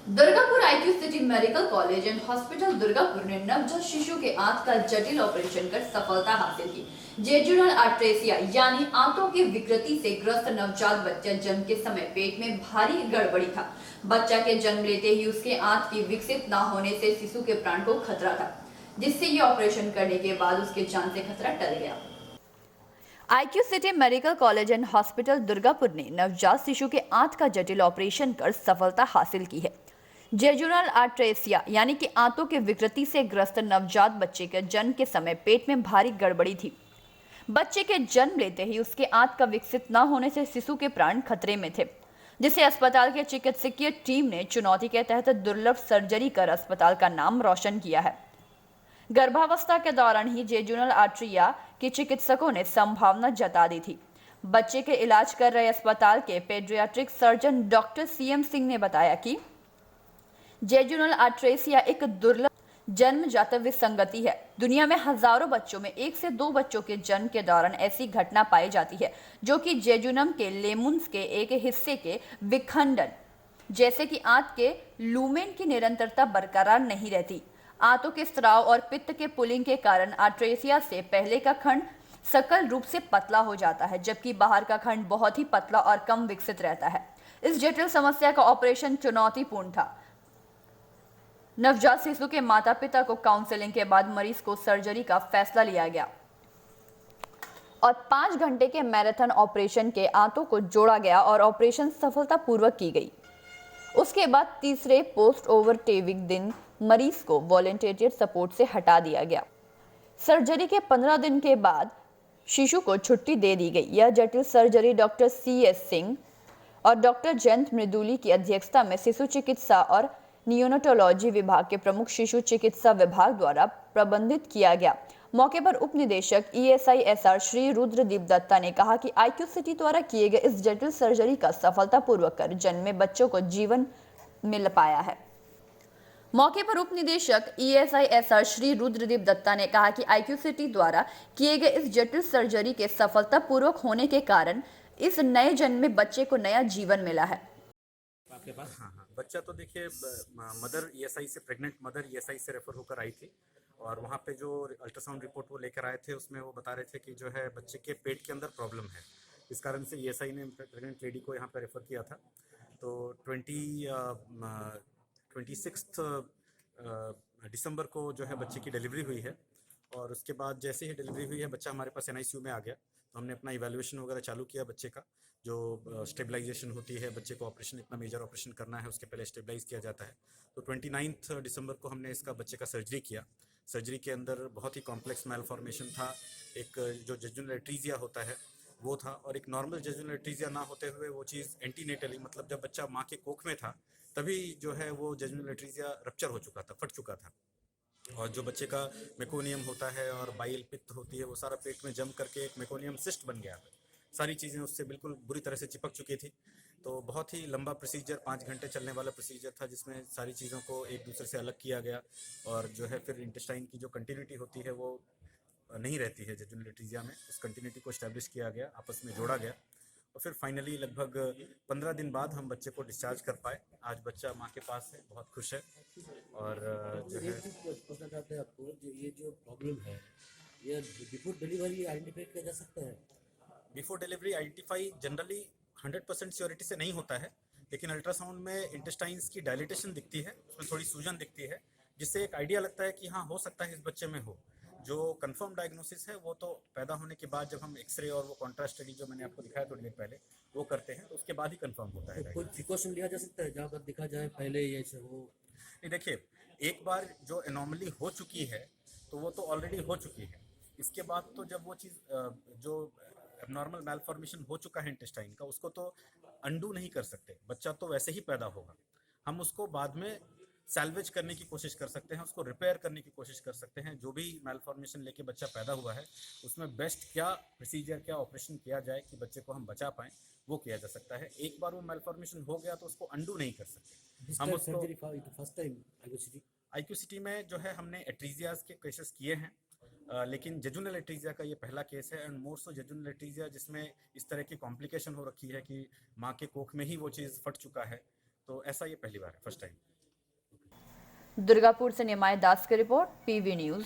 Durgapur IQ city medical college and hospital Durgapur ने नवजात शिशु के आंत का जटिल ऑपरेशन कर सफलता हासिल की। जेजुनल आर्ट्रेसिया यानी आंतों की विकृति से ग्रस्त नवजात बच्चा जन्म के समय पेट में भारी गड़बड़ी था। बच्चा के जन्म लेते ही उसके आंत की विकसित न होने से शिशु के प्राण को खतरा था, जिससे ये ऑपरेशन करने के बाद उसके जान से खतरा टल गया। IQ city medical college and hospital Durgapur ने नवजात शिशु के आंत का जटिल ऑपरेशन कर सफलता हासिल की है। जेजुनल आर्ट्रेसिया यानी कि आंतों की विकृति से ग्रस्त नवजात बच्चे के जन्म के समय पेट में भारी गड़बड़ी थी। बच्चे के जन्म लेते ही उसके आंत का विकसित न होने से शिशु के प्राण खतरे में थे, जिसे अस्पताल के चिकित्सकीय टीम ने चुनौती के तहत दुर्लभ सर्जरी कर अस्पताल का नाम रोशन किया है। गर्भावस्था के दौरान ही जेजुनल आर्ट्रिया के चिकित्सकों ने संभावना जता दी थी। बच्चे के इलाज कर रहे अस्पताल के paediatric surgeon doctor CM Singh ने बताया कि जेजुनल आर्ट्रेसिया एक दुर्लभ जन्मजात विसंगति है। दुनिया में हजारों बच्चों में 1 से 2 बच्चों के जन्म के दौरान ऐसी घटना पाई जाती है, जो कि जेजुनम के लेमुन्स के एक हिस्से के विखंडन, जैसे कि आंत के लूमेन की निरंतरता बरकरार नहीं रहती। आंतों के स्राव और पित्त के पुलिंग के कारण आर्ट्रेसिया से पहले का खंड सकल रूप से पतला हो जाता है, जबकि बाहर का खंड बहुत ही पतला और कम विकसित रहता है। इस जटिल समस्या का ऑपरेशन चुनौतीपूर्ण था। नवजात शिशु के माता पिता को काउंसलिंग के बाद मरीज को सर्जरी का फैसला लिया गया और 5 घंटे के मैराथन ऑपरेशन के आंतों को जोड़ा गया और ऑपरेशन सफलतापूर्वक की गई। उसके बाद तीसरे पोस्ट ओवरटेविक दिन मरीज को वॉलंटियर सपोर्ट से हटा दिया गया। सर्जरी के 15 दिन के बाद शिशु को छुट्टी दे दी गई। यह जटिल सर्जरी डॉक्टर CS सिंह और डॉक्टर जयंत मृदुली की अध्यक्षता में शिशु चिकित्सा और नियोनेटोलॉजी विभाग के प्रमुख शिशु चिकित्सा विभाग द्वारा प्रबंधित किया गया। मौके पर उप निदेशक ESISR श्री रुद्रदीप दत्ता ने कहा कि आईक्यू सिटी द्वारा किए गए इस जटिल सर्जरी का सफलतापूर्वक कर जन्मे बच्चों को जीवन मिल पाया है। मौके पर उप निदेशक ESISR श्री रुद्रदीप दत्ता ने कहा कि आईक्यू सिटी द्वारा किए गए इस जटिल सर्जरी के सफलतापूर्वक होने के कारण इस नए जन्मे बच्चे को नया जीवन मिला है। आपके पास? हाँ, बच्चा तो देखिए मदर ESI से, प्रेग्नेंट मदर ESI से रेफर होकर आई थी और वहाँ पे जो अल्ट्रासाउंड रिपोर्ट वो लेकर आए थे उसमें वो बता रहे थे कि जो है बच्चे के पेट के अंदर प्रॉब्लम है। इस कारण से ESI ने प्रेग्नेंट लेडी को यहाँ पर रेफ़र किया था। तो 26 दिसंबर को जो है बच्चे की डिलीवरी हुई है और उसके बाद जैसे ही डिलीवरी हुई है बच्चा हमारे पास NICU में आ गया। तो हमने अपना इवैल्यूएशन वगैरह चालू किया बच्चे का, जो स्टेबलाइजेशन होती है। बच्चे को ऑपरेशन, इतना मेजर ऑपरेशन करना है उसके पहले स्टेबलाइज किया जाता है। तो 29 दिसंबर को हमने इसका बच्चे का सर्जरी किया। सर्जरी के अंदर बहुत ही कॉम्प्लेक्स मैलफॉर्मेशन था। एक जो जेजुनल एट्रीजिया होता है वो था और एक नॉर्मल जेजुनल एट्रीजिया ना होते हुए वो चीज़ एंटीनेटली, मतलब जब बच्चा माँ के कोख में था तभी जो है वो जेजुनल एट्रीजिया रप्चर हो चुका था, फट चुका था। और जो बच्चे का मेकोनियम होता है और बाइल पित्त होती है वो सारा पेट में जम करके एक मेकोनियम सिस्ट बन गया। सारी चीज़ें उससे बिल्कुल बुरी तरह से चिपक चुकी थी। तो बहुत ही लंबा प्रोसीजर, 5 घंटे चलने वाला प्रोसीजर था जिसमें सारी चीज़ों को एक दूसरे से अलग किया गया और जो है फिर इंटेस्टाइन की जो कंटिन्यूटी होती है वो नहीं रहती है जेजुनल एट्रीजिया में, उस कंटिन्यूटी को इस्टेब्लिश किया गया, आपस में जोड़ा गया और फिर फाइनली लगभग 15 दिन बाद हम बच्चे को डिस्चार्ज कर पाए। आज बच्चा माँ के पास है, बहुत खुश है। और जो है पूछना चाहते हैं आपको, जो ये जो प्रॉब्लम है ये बिफोर डिलीवरी आइडेंटिफाई किया जा सकता है? Before delivery identify generally 100% surety से नहीं होता है, लेकिन अल्ट्रासाउंड में इंटेस्टाइन्स की डायलिटेशन दिखती है, उसमें थोड़ी सूजन दिखती है, जिससे एक आइडिया लगता है कि हाँ हो सकता है इस बच्चे में हो। जो कंफर्म डायग्नोसिस है वो तो पैदा होने के बाद जब हम एक्सरे और वो कॉन्ट्रास्ट स्टडी जो मैंने आपको दिखाया थोड़ी देर पहले वो करते हैं तो उसके बाद ही कंफर्म होता है तो कोई diagnosis। प्रिकॉशन लिया जा सकता है जहाँ पर दिखा जाए पहले ये ऐसे हो? नहीं देखिए, एक बार जो एनॉमली हो चुकी है तो वो तो ऑलरेडी हो चुकी है। इसके बाद तो जब वो चीज़ जो एबनॉर्मल मैलफॉर्मेशन हो चुका है इंटेस्टाइन का, उसको तो अंडू नहीं कर सकते। बच्चा तो वैसे ही पैदा होगा, हम उसको बाद में सैल्वेज करने की कोशिश कर सकते हैं, उसको रिपेयर करने की कोशिश कर सकते हैं। जो भी मैलफॉर्मेशन लेके बच्चा पैदा हुआ है उसमें बेस्ट क्या प्रोसीजर, क्या ऑपरेशन किया जाए कि बच्चे को हम बचा पाएँ, वो किया जा सकता है। एक बार वो मैलफॉर्मेशन हो गया तो उसको अंडू नहीं कर सकते हम उसको। First time IQ city? IQ city में जो है हमने एट्रीजियाज के केसेस किए हैं, लेकिन जेजुनल एट्रीजिया का ये पहला केस है एंड मोर सो जेजुनल एट्रीजिया जिसमें इस तरह की कॉम्प्लिकेशन हो रखी है कि माँ के कोख में ही वो चीज़ फट चुका है। तो ऐसा ये पहली बार है, फर्स्ट टाइम। दुर्गापुर से निमाय दास की रिपोर्ट, PV न्यूज।